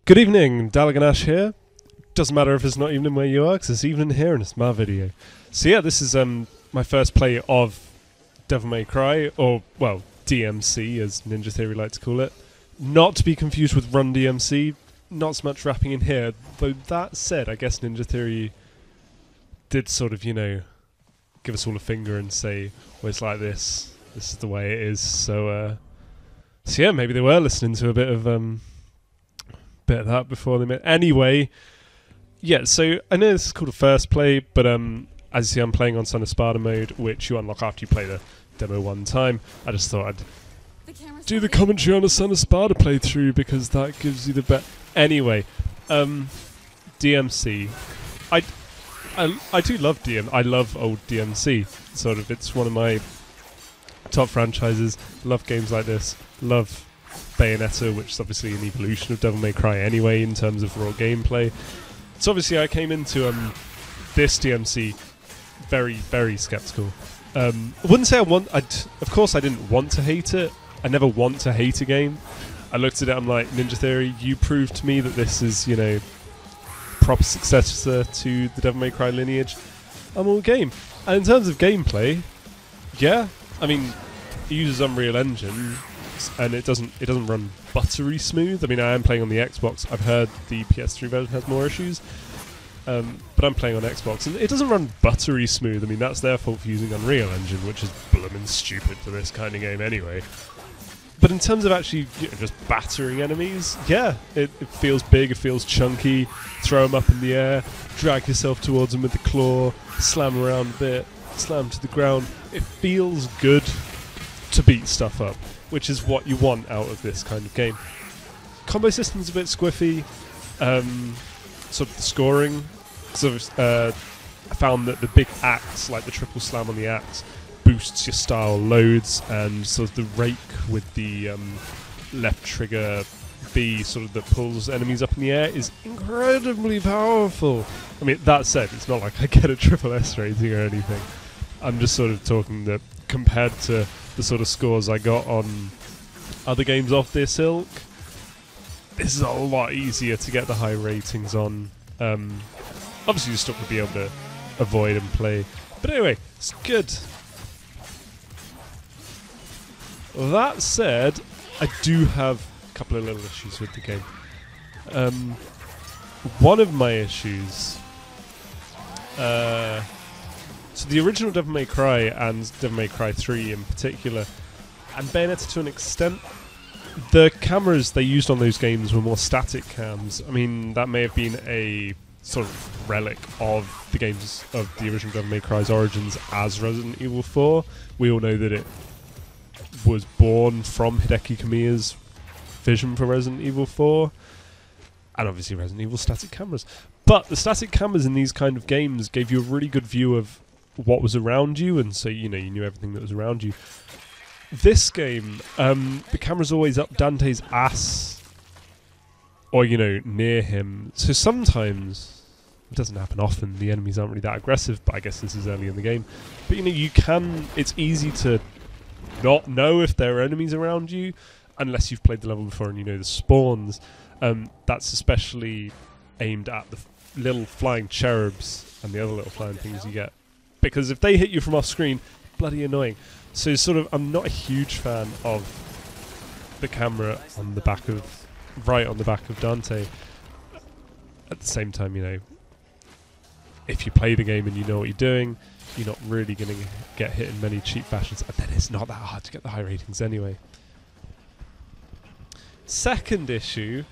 Good evening, Dalaganash here. Doesn't matter if it's not evening where you are, because it's evening here and it's my video. So yeah, this is my first play of Devil May Cry, or, well, DMC, as Ninja Theory like to call it. Not to be confused with Run DMC, not so much rapping in here, though that said, I guess Ninja Theory did sort of, you know, give us all a finger and say, well, it's like this is the way it is, so yeah, maybe they were listening to a bit of that before they met. Anyway, yeah, so I know this is called a first play, but as you see, I'm playing on Son of Sparta mode, which you unlock after you play the demo one time. I just thought I'd do the commentary on a Son of Sparta playthrough because that gives you the best. Anyway, DMC. I do love I love old DMC. Sort of, it's one of my top franchises. Love games like this. Love Bayonetta, which is obviously an evolution of Devil May Cry anyway in terms of raw gameplay. So obviously I came into this DMC very, very skeptical. I wouldn't say of course I didn't want to hate it. I never want to hate a game. I looked at it, I'm like, Ninja Theory, you proved to me that this is, you know, proper successor to the Devil May Cry lineage. I'm all game. And in terms of gameplay, yeah, I mean, it uses Unreal Engine, and it doesn't run buttery smooth. I mean, I am playing on the Xbox. I've heard the PS3 version has more issues, but I'm playing on Xbox, and it doesn't run buttery smooth. I mean, that's their fault for using Unreal Engine, which is blooming stupid for this kind of game anyway. But in terms of actually, you know, just battering enemies, yeah, it feels big, it feels chunky. Throw them up in the air, drag yourself towards them with the claw, slam around a bit, slam to the ground. It feels good to beat stuff up, which is what you want out of this kind of game. Combo system's a bit squiffy. Sort of the scoring. I found that the big axe, like the triple slam on the axe, boosts your style loads, and sort of the rake with the left trigger B, sort of that pulls enemies up in the air, is incredibly powerful. I mean, that said, it's not like I get a triple S rating or anything. I'm just sort of talking that compared to the sort of scores I got on other games off this ilk, this is a lot easier to get the high ratings on. Obviously you still would be able to avoid and play, but anyway, it's good. That said, I do have a couple of little issues with the game. One of my issues, so the original Devil May Cry and Devil May Cry 3 in particular, and Bayonetta to an extent, the cameras they used on those games were more static cams. I mean, that may have been a sort of relic of the games of the original Devil May Cry's origins as Resident Evil 4. We all know that it was born from Hideki Kamiya's vision for Resident Evil 4, and obviously Resident Evil static cameras. But the static cameras in these kind of games gave you a really good view of what was around you, and so, you know, you knew everything that was around you. This game, the camera's always up Dante's ass, or, you know, near him. So sometimes, it doesn't happen often, the enemies aren't really that aggressive, but I guess this is early in the game. But, you know, it's easy to not know if there are enemies around you, unless you've played the level before and you know the spawns. That's especially aimed at the little flying cherubs and the other little flying things you get, because if they hit you from off screen, bloody annoying. So sort of, I'm not a huge fan of the camera on the back of, right on the back of Dante. At the same time, you know, if you play the game and you know what you're doing, you're not really going to get hit in many cheap fashions, and then it's not that hard to get the high ratings anyway. Second issue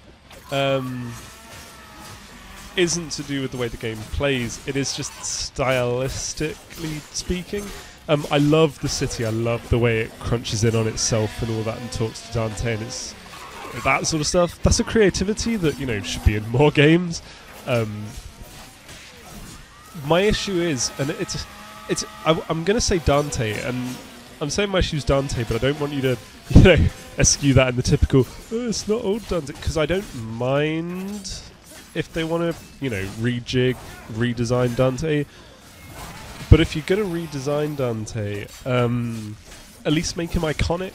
isn't to do with the way the game plays, it is just stylistically speaking. I love the city, I love the way it crunches in on itself and all that and talks to Dante, and it's that sort of stuff. That's a creativity that, you know, should be in more games. My issue is, and I'm going to say Dante, and I'm saying my issue's Dante, but I don't want you to, you know, eschew that in the typical, oh, it's not old Dante, because I don't mind if they want to, you know, rejig, redesign Dante. But if you're going to redesign Dante, at least make him iconic.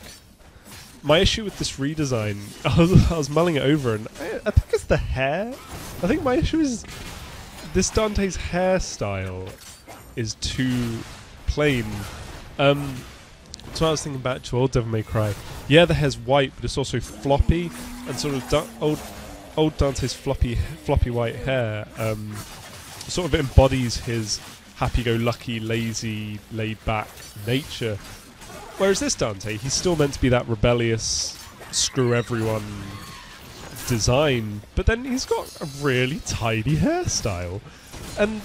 my issue with this redesign, I was mulling it over, and I think it's the hair. I think my issue is this Dante's hairstyle is too plain. So I was thinking back to old Devil May Cry. Yeah, the hair's white, but it's also floppy, and sort of old Dante's floppy white hair sort of embodies his happy-go-lucky, lazy, laid-back nature. Whereas this Dante, he's still meant to be that rebellious, screw-everyone design, but then he's got a really tidy hairstyle. And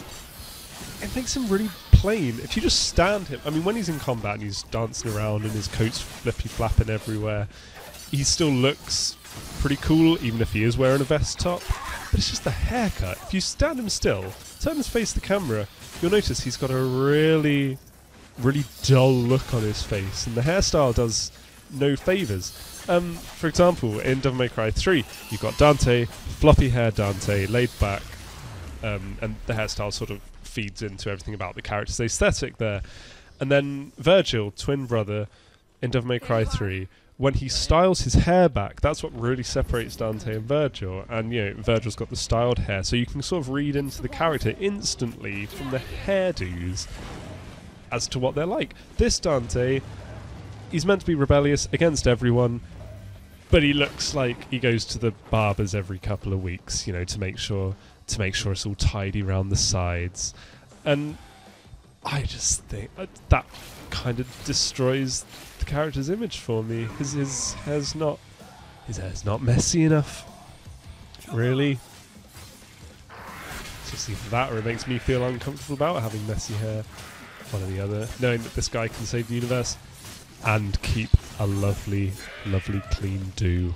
it makes him really plain. If you just stand him... I mean, when he's in combat and he's dancing around and his coat's flippy-flapping everywhere, he still looks pretty cool, even if he is wearing a vest top. But it's just the haircut. If you stand him still, turn his face to the camera, you'll notice he's got a really dull look on his face, and the hairstyle does no favours. For example, in Devil May Cry 3, you've got Dante, floppy hair Dante, laid back, and the hairstyle sort of feeds into everything about the character's aesthetic there. And then Virgil, twin brother, in Devil May Cry 3, when he styles his hair back, that's what really separates Dante and Virgil. And, you know, Virgil's got the styled hair, so you can sort of read into the character instantly from the hairdos as to what they're like. This Dante, he's meant to be rebellious against everyone, but he looks like he goes to the barbers every couple of weeks, you know, to make sure it's all tidy around the sides. And I just think that kind of destroys the character's image for me. His hair's not messy enough, really. It's just either that, or it makes me feel uncomfortable about having messy hair. One or the other, knowing that this guy can save the universe and keep a lovely clean do.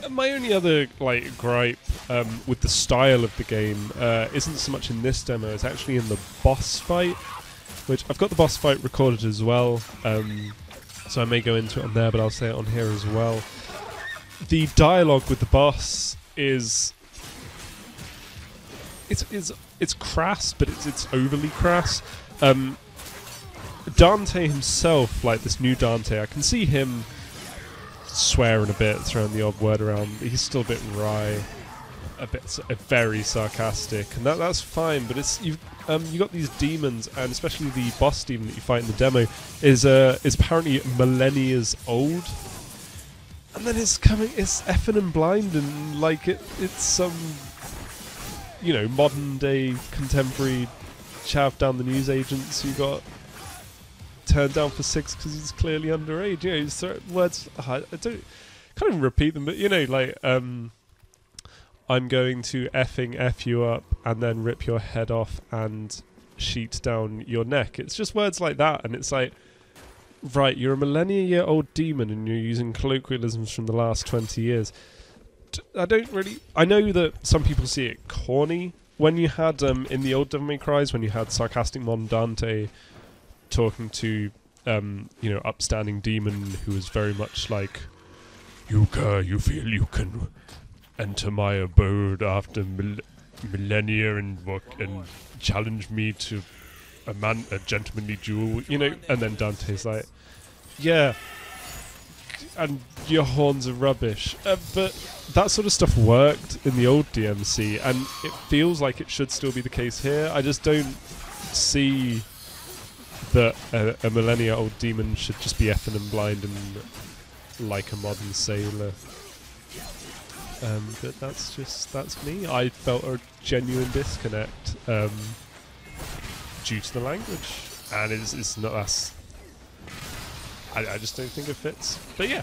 My only other gripe with the style of the game isn't so much in this demo, it's actually in the boss fight, which I've got the boss fight recorded as well, so I may go into it on there, but I'll say it on here as well. The dialogue with the boss is it's crass, but it's overly crass. Dante himself, like this new Dante, I can see him swearing a bit, throwing the odd word around. He's still a bit wry, very sarcastic, and that's fine. But it's you got these demons, and especially the boss demon that you fight in the demo is apparently millennia old, and then it's effing and blind, and it's some modern day contemporary chav down the news agents who got turned down for 6 because he's clearly underage. He's words I can't even repeat them, but I'm going to effing F you up and then rip your head off and sheet down your neck. It's just words like that, and it's like, right, you're a millennia-year-old demon and you're using colloquialisms from the last 20 years. I know that some people see it corny. When you had, in the old Devil May Cries, when you had sarcastic modern Dante talking to, upstanding demon who was very much like, you feel you can enter my abode after millennia and challenge me to a gentlemanly duel, and then Dante's like, yeah, and your horns are rubbish. But that sort of stuff worked in the old DMC, and it feels like it should still be the case here. I just don't see that a millennia-old demon should just be effing and blind and like a modern sailor. But that's me. I felt a genuine disconnect due to the language, and it's not us. I just don't think it fits. But yeah,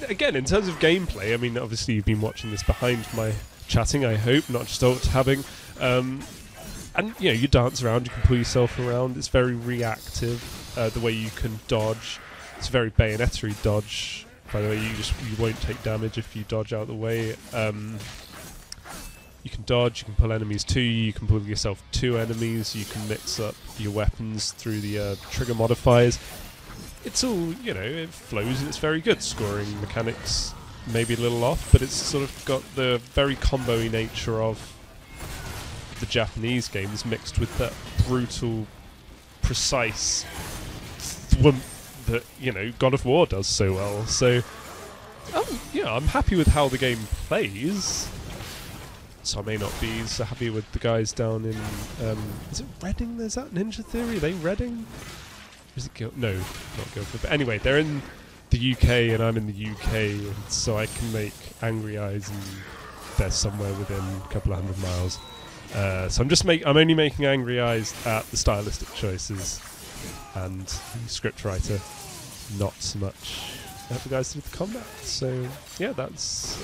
again, in terms of gameplay, I mean, obviously you've been watching this behind my chatting, I hope, not just alt-tabbing. And, you dance around, you can pull yourself around. It's very reactive, the way you can dodge. It's very Bayonetta-y dodge. By the way, you won't take damage if you dodge out of the way. You can dodge, you can pull enemies to you, you can pull yourself to enemies, you can mix up your weapons through the trigger modifiers. It's all, it flows and it's very good. Scoring mechanics maybe a little off, but it's sort of got the very combo-y nature of the Japanese games mixed with that brutal, precise thwump that, you know, God of War does so well. So, yeah, I'm happy with how the game plays. So I may not be so happy with the guys down in, is it Reading? Is that Ninja Theory? Are they Reading? Is it no, not Guildford. But anyway, they're in the UK and I'm in the UK, and so I can make Angry Eyes, and they're somewhere within a couple of 100 miles. So I'm only making Angry Eyes at the stylistic choices and the script writer, not so much at the guys who did the combat. So yeah, that's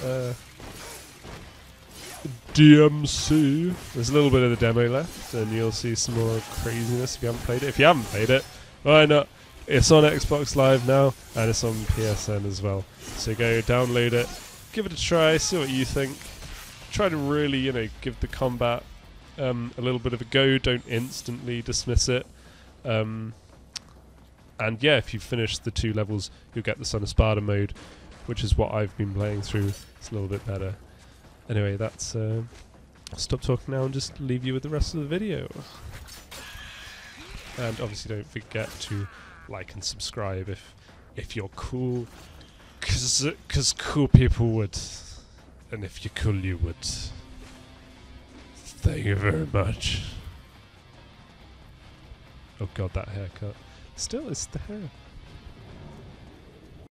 DMC. There's a little bit of the demo left, and you'll see some more craziness if you haven't played it. If you haven't played it, why not? It's on Xbox Live now, and it's on PSN as well. So go download it, give it a try, see what you think. Try to really, you know, give the combat a little bit of a go. Don't instantly dismiss it. And yeah, if you finish the 2 levels, you'll get the Son of Sparta mode, which is what I've been playing through. It's a little bit better. Anyway, that's... I'll stop talking now and just leave you with the rest of the video. And obviously don't forget to like and subscribe if you're cool, cause cool people would, and if you're cool you would. Thank you very much. Oh god, that haircut. Still, it's the hair.